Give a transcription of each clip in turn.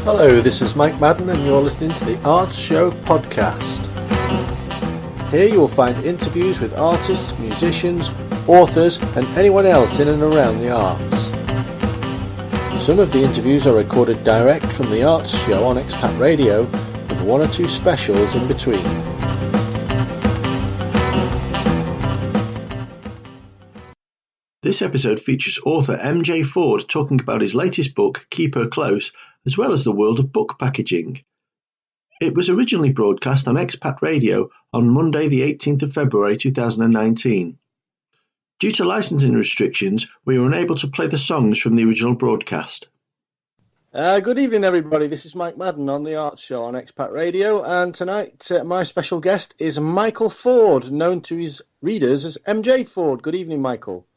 Hello, this is Mike Madden and you're listening to the Arts Show podcast. Here you will find interviews with artists, musicians, authors and anyone else in and around the arts. Some of the interviews are recorded direct from the Arts Show on Expat Radio, with one or two specials in between. This episode features author MJ Ford talking about his latest book, Keep Her Close, as well as the world of book packaging. It was originally broadcast on Expat Radio on Monday the 18th of February 2019. Due to licensing restrictions, we were unable to play the songs from the original broadcast. Good evening everybody, this is Mike Madden on the Arts Show on Expat Radio, and tonight my special guest is Michael Ford, known to his readers as MJ Ford. Good evening, Michael.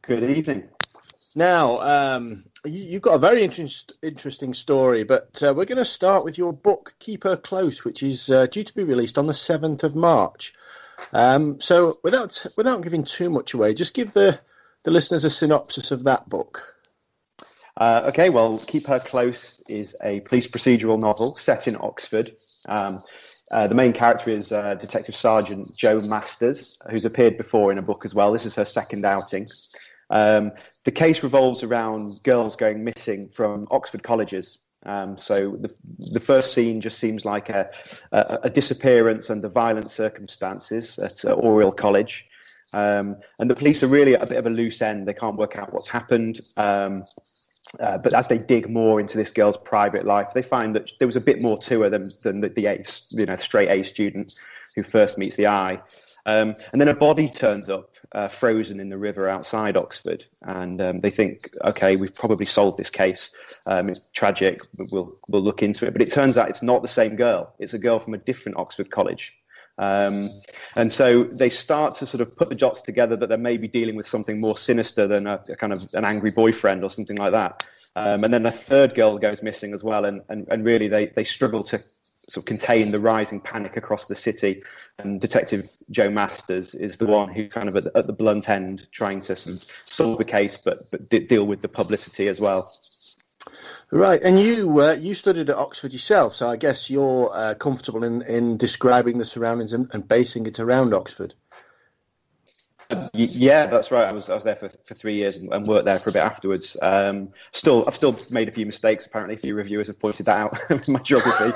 Good evening. Now, you've got a very interesting story, but we're going to start with your book, Keep Her Close, which is due to be released on the 7th of March. So without giving too much away, just give the listeners a synopsis of that book. Okay, well, Keep Her Close is a police procedural novel set in Oxford. The main character is Detective Sergeant Jo Masters, who's appeared before in a book as well. This is her second outing. The case revolves around girls going missing from Oxford colleges. So the first scene just seems like a disappearance under violent circumstances at Oriel College. And the police are really at a bit of a loose end. They can't work out what's happened. But as they dig more into this girl's private life, they find that there was a bit more to her than the A, straight A student who first meets the eye. And then a body turns up, frozen in the river outside Oxford, and they think, okay, we've probably solved this case. It's tragic. We'll look into it. But it turns out it's not the same girl. It's a girl from a different Oxford college. And so they start to sort of put the dots together that they may be dealing with something more sinister than a kind of an angry boyfriend or something like that. And then a third girl goes missing as well, and really they struggle to sort of contain the rising panic across the city. And Detective Jo Masters is the one who kind of at the blunt end trying to sort of solve the case, but deal with the publicity as well. Right, and you studied at Oxford yourself, so I guess you're comfortable in describing the surroundings and basing it around Oxford. Yeah, that's right. I was there for 3 years and worked there for a bit afterwards. I've still made a few mistakes. Apparently, a few reviewers have pointed that out in my geography.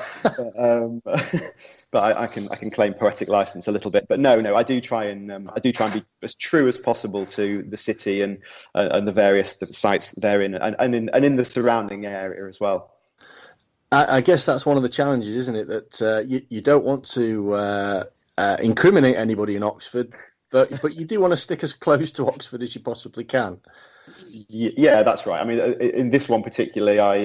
But I can claim poetic license a little bit. But no, I do try and be as true as possible to the city and the various sites therein and in the surrounding area as well. I guess that's one of the challenges, isn't it? That you don't want to incriminate anybody in Oxford. But you do want to stick as close to Oxford as you possibly can. Yeah, that's right. I mean, in this one particularly, I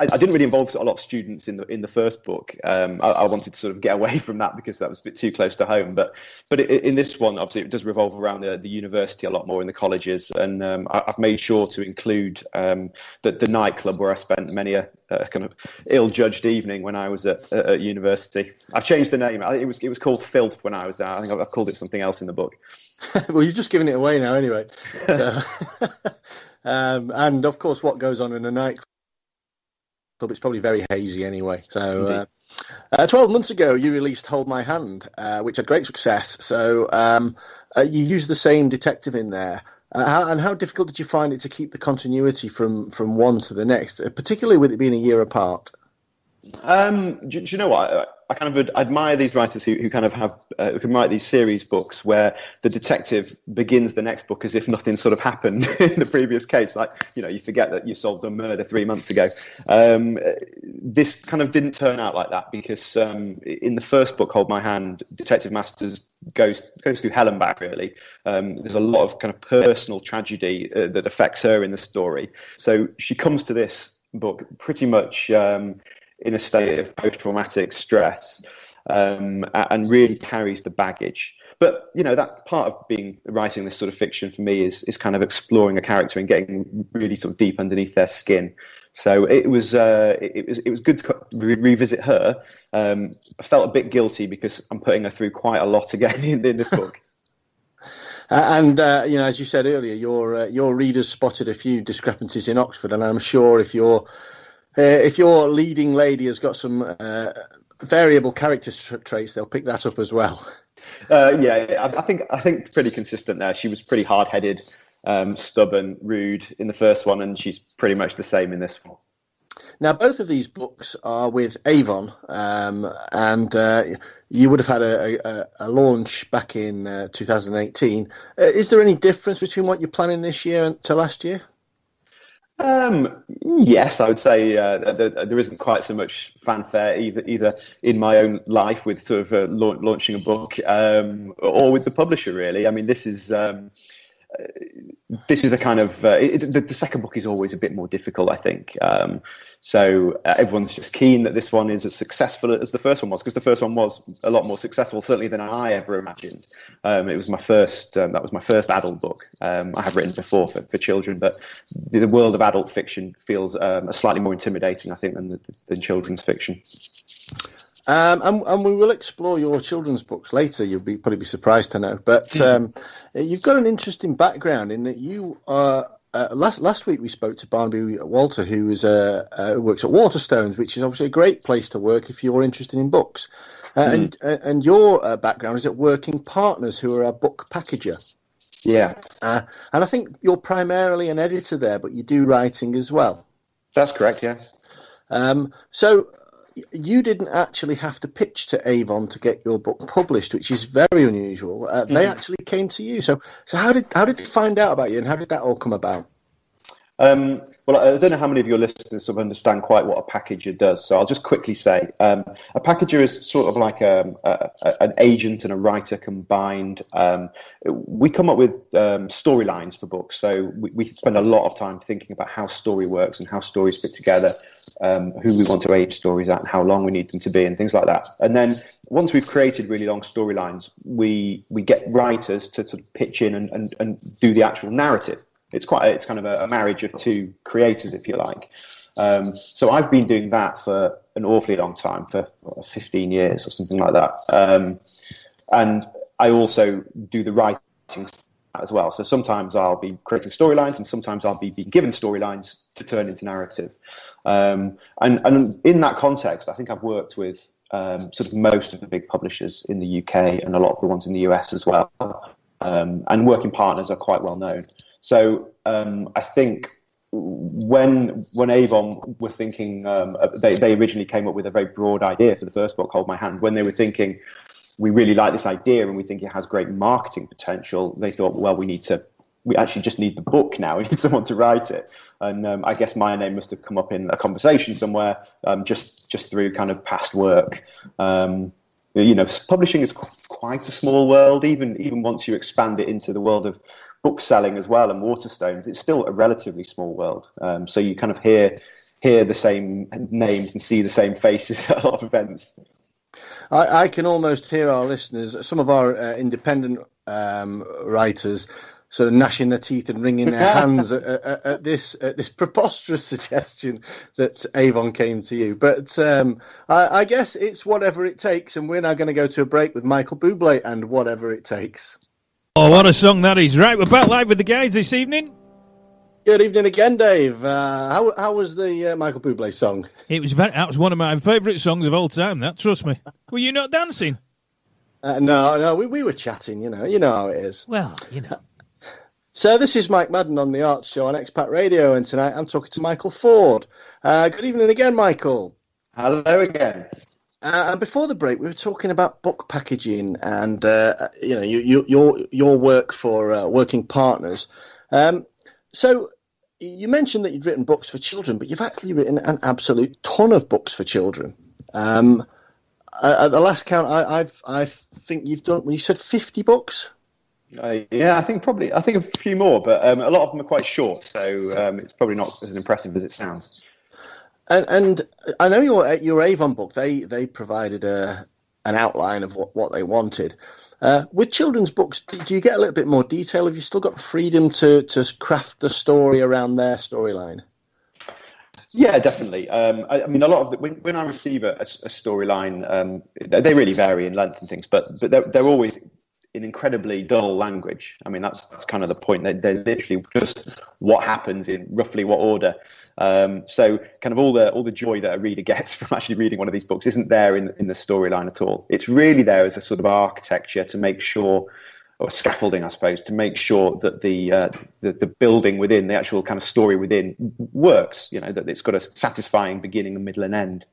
didn't really involve a lot of students in the first book. I wanted to sort of get away from that because that was a bit too close to home. But in this one, obviously, it does revolve around the university a lot more in the colleges, and I've made sure to include the nightclub where I spent many a kind of ill-judged evening when I was at university. I've changed the name. It was called Filth when I was there. I think I've called it something else in the book. Well, you've just given it away now, anyway. And of course, what goes on in a nightclub? It's probably very hazy anyway. So 12 months ago, you released Hold My Hand, which had great success. So you used the same detective in there. How difficult did you find it to keep the continuity from one to the next, particularly with it being a year apart? Do you know what? I kind of admire these writers who kind of have who can write these series books where the detective begins the next book as if nothing sort of happened in the previous case. Like, you forget that you solved a murder 3 months ago. This kind of didn't turn out like that because in the first book, Hold My Hand, Detective Masters goes through hell and back, really. There's a lot of kind of personal tragedy that affects her in the story. So she comes to this book pretty much in a state of post-traumatic stress, and really carries the baggage. But that's part of writing this sort of fiction for me is kind of exploring a character and getting really sort of deep underneath their skin. So it was good to revisit her. I felt a bit guilty because I'm putting her through quite a lot again in this book. And as you said earlier, your readers spotted a few discrepancies in Oxford, and I'm sure if you're If your leading lady has got some variable character traits, they'll pick that up as well. I think pretty consistent there. She was pretty hard-headed, stubborn, rude in the first one, and she's pretty much the same in this one. Now, both of these books are with Avon, and you would have had a launch back in 2018. Is there any difference between what you're planning this year and to last year? Yes, I would say there isn't quite so much fanfare either in my own life with sort of launching a book or with the publisher, really. I mean, this is a kind of the second book is always a bit more difficult, I think. So everyone's just keen that this one is as successful as the first one was, because the first one was a lot more successful, certainly than I ever imagined. It was my first that was my first adult book. I have written before for children, but the world of adult fiction feels slightly more intimidating, I think, than children's fiction. And we will explore your children's books later. You'll probably be surprised to know, but you've got an interesting background in that you are. Last week we spoke to Barnaby Walter, who works at Waterstones, which is obviously a great place to work if you're interested in books. And your background is at Working Partners, who are a book packager. Yeah. And I think you're primarily an editor there, but you do writing as well. That's correct, yeah. So you didn't actually have to pitch to Avon to get your book published, which is very unusual. They actually came to you. So how did they find out about you, and how did that all come about? Well, I don't know how many of your listeners sort of understand quite what a packager does, so I'll just quickly say a packager is sort of like an agent and a writer combined. We come up with storylines for books, so we spend a lot of time thinking about how story works and how stories fit together, who we want to age stories at and how long we need them to be and things like that. And then once we've created really long storylines, we get writers to sort of pitch in and do the actual narrative. It's kind of a marriage of two creators, if you like. So I've been doing that for an awfully long time, for 15 years or something like that. And I also do the writing as well. So sometimes I'll be creating storylines, and sometimes I'll be being given storylines to turn into narrative. And in that context, I think I've worked with sort of most of the big publishers in the UK and a lot of the ones in the US as well. And Working Partners are quite well known. So I think when Avon were thinking, they originally came up with a very broad idea for the first book, Hold My Hand. When they were thinking, we really like this idea and we think it has great marketing potential, they thought, well, we actually just need the book now. We need someone to write it. And I guess my name must have come up in a conversation somewhere, just through kind of past work. Publishing is quite a small world, even once you expand it into the world of book selling as well and Waterstones, it's still a relatively small world. So you kind of hear the same names and see the same faces at a lot of events. I can almost hear our listeners, some of our independent writers, sort of gnashing their teeth and wringing their hands at this preposterous suggestion that Avon came to you. But I guess it's whatever it takes, and we're now going to go to a break with Michael Bublé and Whatever It Takes. Oh, what a song that is. Right, we're back live with the guys this evening. Good evening again, Dave. How was the Michael Bublé song? That was one of my favourite songs of all time, that, trust me. Were you not dancing? No, we were chatting, you know how it is. Well, you know. So this is Mike Madden on the Arts Show on Expat Radio, and tonight I'm talking to Michael Ford. Good evening again, Michael. Hello again. And before the break, we were talking about book packaging and your work for Working Partners. So you mentioned that you'd written books for children, but you've actually written an absolute ton of books for children. At the last count, I think you've done. You said 50 books. Yeah, I think a few more, but a lot of them are quite short, so it's probably not as impressive as it sounds. And I know your Avon book, they provided an outline of what they wanted. With children's books, do you get a little bit more detail? Have you still got freedom to craft the story around their storyline? Yeah, definitely. I mean, a lot of when I receive a storyline, they really vary in length and things, but they're always in incredibly dull language. I mean, that's kind of the point. They're literally just what happens in roughly what order. So kind of all the joy that a reader gets from actually reading one of these books isn't there in the storyline at all. It's really there as a sort of architecture to make sure, or scaffolding, I suppose, to make sure that the building within, the actual kind of story within, works. You know, that it's got a satisfying beginning, a middle, and end.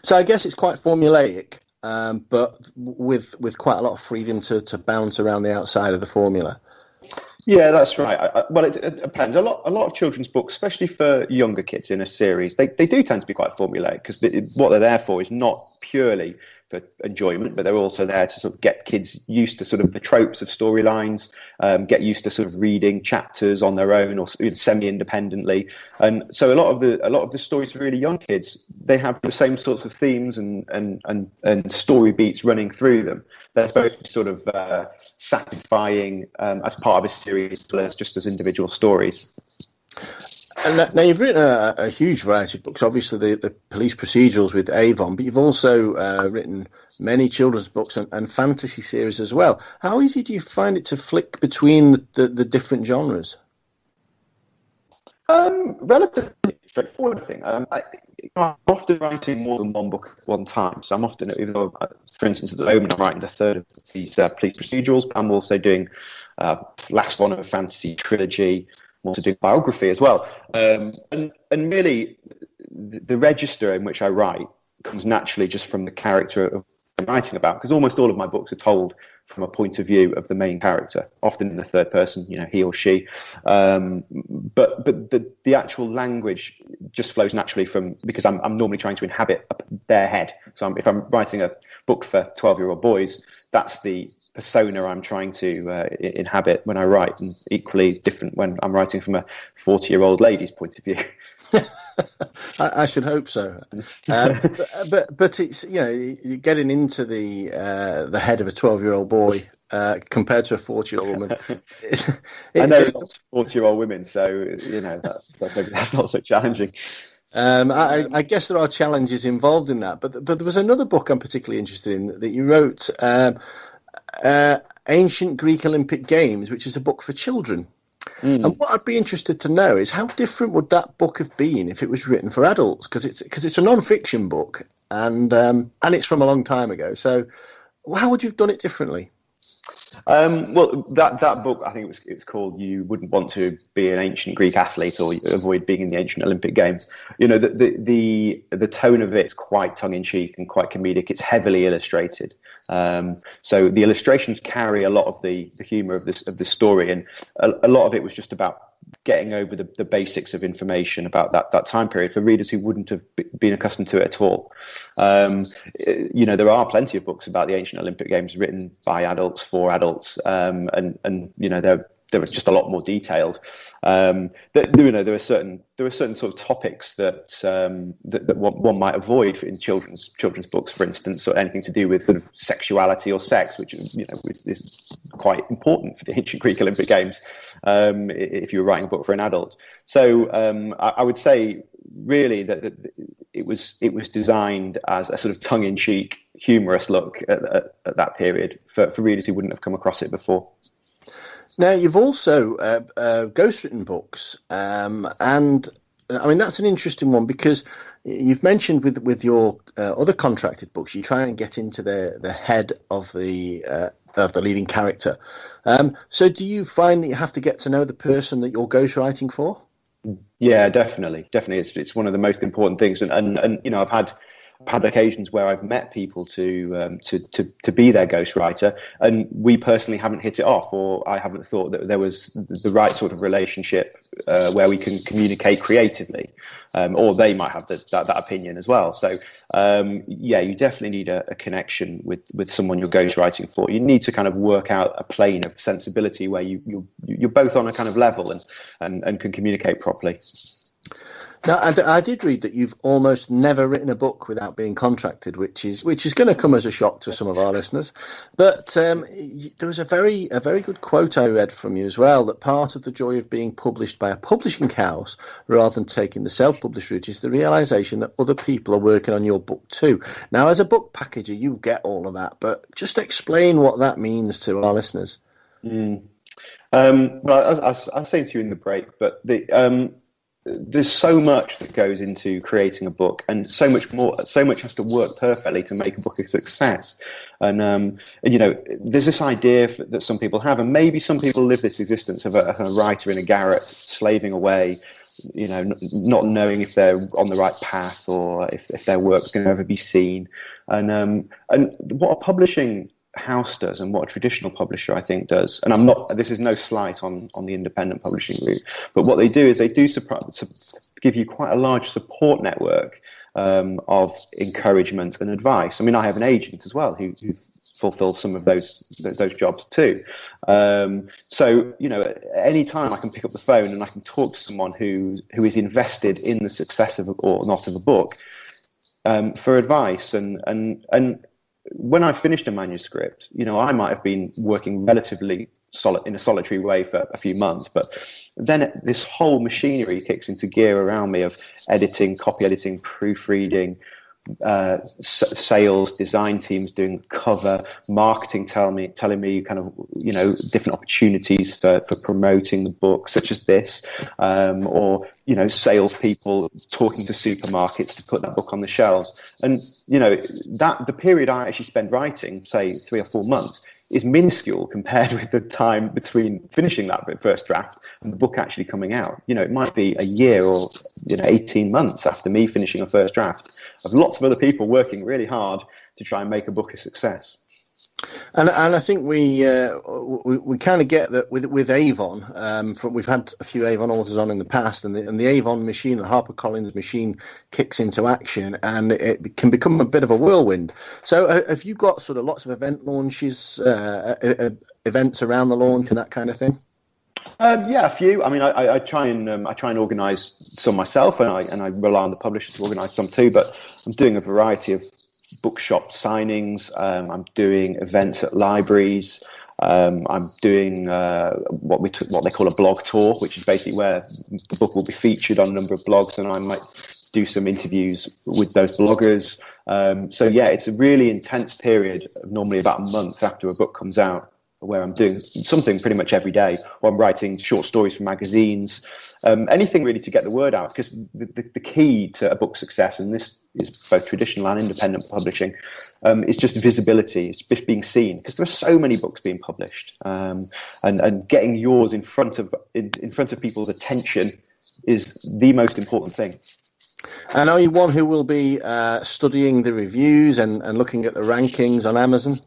So I guess it's quite formulaic, but with quite a lot of freedom to bounce around the outside of the formula. Yeah, that's right. Well, it depends. A lot of children's books, especially for younger kids in a series, they do tend to be quite formulaic, because what they're there for is not purely for enjoyment, but they're also there to sort of get kids used to sort of the tropes of storylines, get used to sort of reading chapters on their own or semi-independently. And so a lot of the stories for really young kids, they have the same sorts of themes and story beats running through them. They're supposed to be sort of satisfying as part of a series, as well as just as individual stories. And now you've written a huge variety of books, obviously the police procedurals with Avon, but you've also written many children's books and fantasy series as well. How easy do you find it to flick between the different genres? Relatively straightforward, I think. I'm often writing more than one book at one time. So I'm often, even though, for instance, at the moment I'm writing the third of these police procedurals, but I'm also doing last one of a fantasy trilogy. I'm also doing biography as well. And really, the register in which I write comes naturally just from the character of I'm writing about, because almost all of my books are told from a point of view of the main character, often in the third person, you know, he or she. But the actual language just flows naturally from, because I'm normally trying to inhabit their head. So if I'm writing a book for 12-year-old boys, that's the persona I'm trying to inhabit when I write, and equally different when I'm writing from a 40-year-old lady's point of view. I should hope so, but it's, you know, you're getting into the head of a 12-year-old boy compared to a 40-year-old woman. I know lots of 40-year-old women, so you know that's not so challenging. I guess there are challenges involved in that, but there was another book I'm particularly interested in that you wrote, Ancient Greek Olympic Games, which is a book for children. And what I'd be interested to know is how different would that book have been if it was written for adults? Because it's a non-fiction book, and it's from a long time ago. So how would you have done it differently? Well, that book, I think it's called "You Wouldn't Want to Be an Ancient Greek Athlete or Avoid Being in the Ancient Olympic Games." You know, the tone of it's quite tongue-in-cheek and quite comedic. It's heavily illustrated. So the illustrations carry a lot of the humour of the story, and a lot of it was just about getting over the basics of information about that time period for readers who wouldn't have been accustomed to it at all. You know, there are plenty of books about the ancient Olympic Games written by adults for adults, and you know there was just a lot more detailed. You know, there are certain sort of topics that one might avoid in children's books, for instance, or anything to do with sort of sexuality or sex, which you know is quite important for the ancient Greek Olympic Games. If you were writing a book for an adult, so I would say really that it was designed as a sort of tongue-in-cheek, humorous look at that period for readers who wouldn't have come across it before. Now, you've also ghostwritten books, and I mean that's an interesting one because you've mentioned with your other contracted books, you try and get into the head of the leading character. So, do you find that you have to get to know the person that you're ghostwriting for? Yeah, definitely. It's one of the most important things, and you know, I've had occasions where I've met people to be their ghostwriter, and we personally haven't hit it off, or I haven't thought that there was the right sort of relationship where we can communicate creatively, or they might have that opinion as well. So yeah, you definitely need a connection with someone you're ghostwriting for. You need to kind of work out a plane of sensibility where you're both on a kind of level and can communicate properly. Now, I did read that you've almost never written a book without being contracted, which is going to come as a shock to some of our listeners. But there was a very good quote I read from you as well, that part of the joy of being published by a publishing house rather than taking the self-published route is the realization that other people are working on your book too. Now, as a book packager, you get all of that, but just explain what that means to our listeners. Well, I was saying to you in the break, but there's so much that goes into creating a book, and so much has to work perfectly to make a book a success. And there's this idea that some people have, and maybe some people live this existence of a writer in a garret, slaving away, not knowing if they're on the right path or if their work's going to ever be seen. And what a publishing house does, and what a traditional publisher I think does, and this is no slight on the independent publishing route, but what they do is they do give you quite a large support network of encouragement and advice. I mean, I have an agent as well who fulfills some of those jobs too. So any time I can pick up the phone and I can talk to someone who is invested in the success of or not of a book for advice, and when I finished a manuscript, I might have been working relatively in a solitary way for a few months, but then this whole machinery kicks into gear around me of editing, copy editing, proofreading, sales, design teams doing cover, marketing telling me kind of different opportunities for promoting the book, such as this, or salespeople talking to supermarkets to put that book on the shelves. And that the period I actually spend writing, say 3 or 4 months, is minuscule compared with the time between finishing that first draft and the book actually coming out. It might be a year or 18 months after me finishing a first draft of lots of other people working really hard to try and make a book a success. And I think we kind of get that with Avon. We've had a few Avon authors on in the past, and the Avon machine, the HarperCollins machine, kicks into action, and it can become a bit of a whirlwind. So, have you got sort of lots of event launches, events around the launch, and that kind of thing? Yeah, a few. I mean, I try and organise some myself, and I rely on the publisher to organise some too. But I'm doing a variety of bookshop signings. I'm doing events at libraries. I'm doing what they call a blog tour, which is basically where the book will be featured on a number of blogs, and I might do some interviews with those bloggers. So yeah, it's a really intense period, normally about a month after a book comes out, where I'm doing something pretty much every day, or I'm writing short stories for magazines, anything really to get the word out. Because the key to a book success, and this is both traditional and independent publishing, is just visibility. It's just being seen, because there are so many books being published, and getting yours in front of people's attention is the most important thing. And are you one who will be studying the reviews and looking at the rankings on Amazon?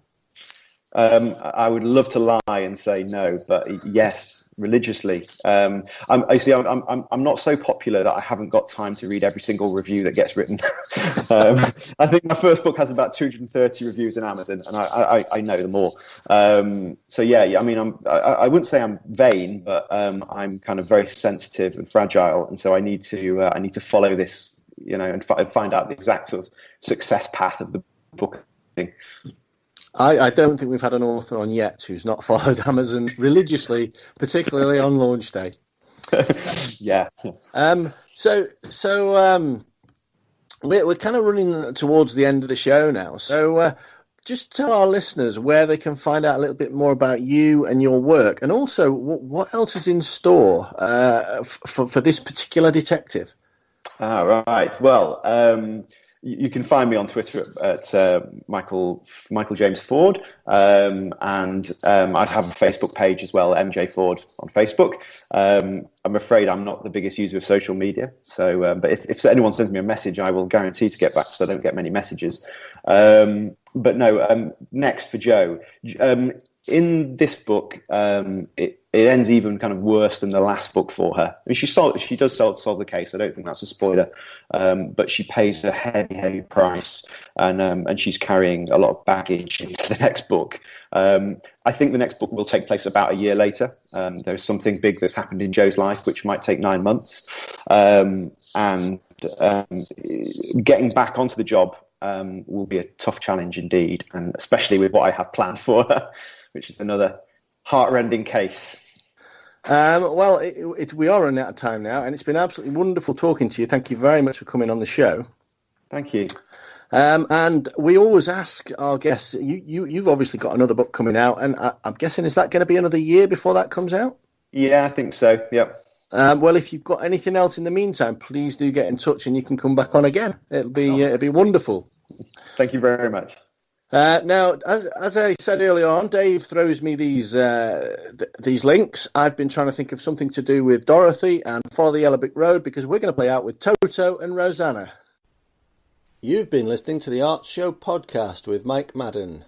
I would love to lie and say no, but yes, religiously. I'm not so popular that I haven't got time to read every single review that gets written. I think my first book has about 230 reviews on Amazon, and I know them all. So yeah, I mean, I wouldn't say I'm vain, but I'm kind of very sensitive and fragile, and so I need to follow this, and find out the exact sort of success path of the book. I don't think we've had an author on yet who's not followed Amazon religiously, particularly on launch day. Yeah. So we're kind of running towards the end of the show now. So just tell our listeners where they can find out a little bit more about you and your work, and also what else is in store for this particular detective. Right. Well, you can find me on Twitter at Michael James Ford, and I have a Facebook page as well, MJ Ford on Facebook. I'm afraid I'm not the biggest user of social media, so but if anyone sends me a message, I will guarantee to get back, so I don't get many messages. But no, next for Joe. in this book, it ends even kind of worse than the last book for her. I mean, she does solve the case. I don't think that's a spoiler, but she pays a heavy price, and she's carrying a lot of baggage into the next book. I think the next book will take place about a year later. There's something big that's happened in Jo's life, which might take 9 months, and getting back onto the job will be a tough challenge indeed, and especially with what I have planned for her, which is another heart-rending case. Well, we are running out of time now, and it's been absolutely wonderful talking to you. Thank you very much for coming on the show. Thank you. And we always ask our guests, you've obviously got another book coming out, and I'm guessing, is that going to be another year before that comes out? Yeah, I think so, yep. Well, if you've got anything else in the meantime, please do get in touch and you can come back on again. It'll be wonderful. Thank you very much. Now, as I said earlier on, Dave throws me these links. I've been trying to think of something to do with Dorothy and Follow the Yellow Brick Road, because we're going to play out with Toto and Rosanna. You've been listening to the Arts Show podcast with Mike Madden.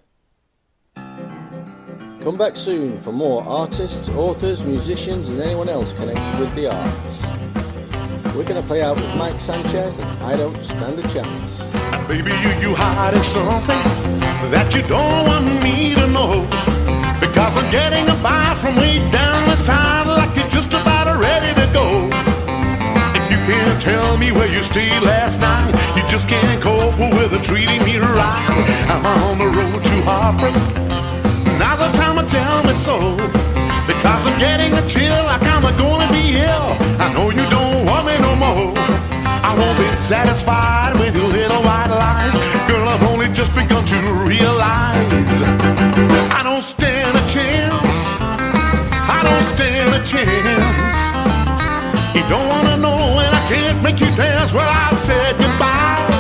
Come back soon for more artists, authors, musicians and anyone else connected with the arts. We're going to play out with Mike Sanchez and I Don't Stand a Chance. Baby, you hiding something that you don't want me to know, because I'm getting a vibe from way down the side, like you're just about ready to go. And you can't tell me where you stayed last night, you just can't cope with treating me right. I'm on the road to heartbreak, now's the time to tell me so, because I'm getting a chill like I'm gonna be ill. I know you don't want me no more. I won't be satisfied with your little white lies. Girl, I've only just begun to realize I don't stand a chance. I don't stand a chance. You don't wanna know and I can't make you dance. Well, I said goodbye.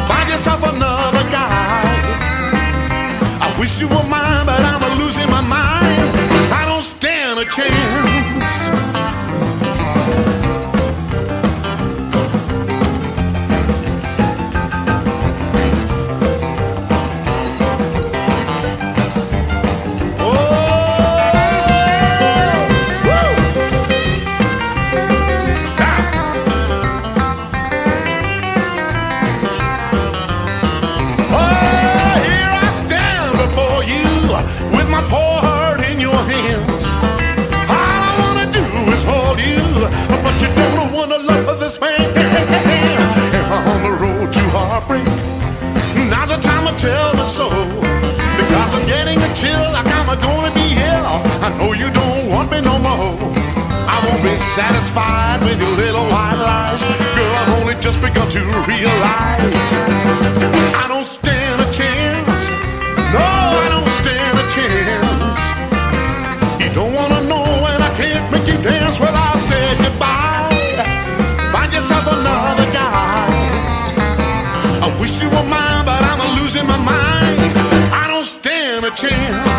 Find yourself another guy. I wish you were mine, but I'm losing my mind. I don't stand a chance. Tell me so, because I'm getting a chill like I'm gonna be ill. I know you don't want me no more. I won't be satisfied with your little white lies. Girl, I've only just begun to realize I don't stand a chance. No, I don't stand a chance. You don't wanna know and I can't make you dance. Well, I'll say goodbye. Find yourself another guy. I wish you were mine, but I'm losing my mind. I don't stand a chance.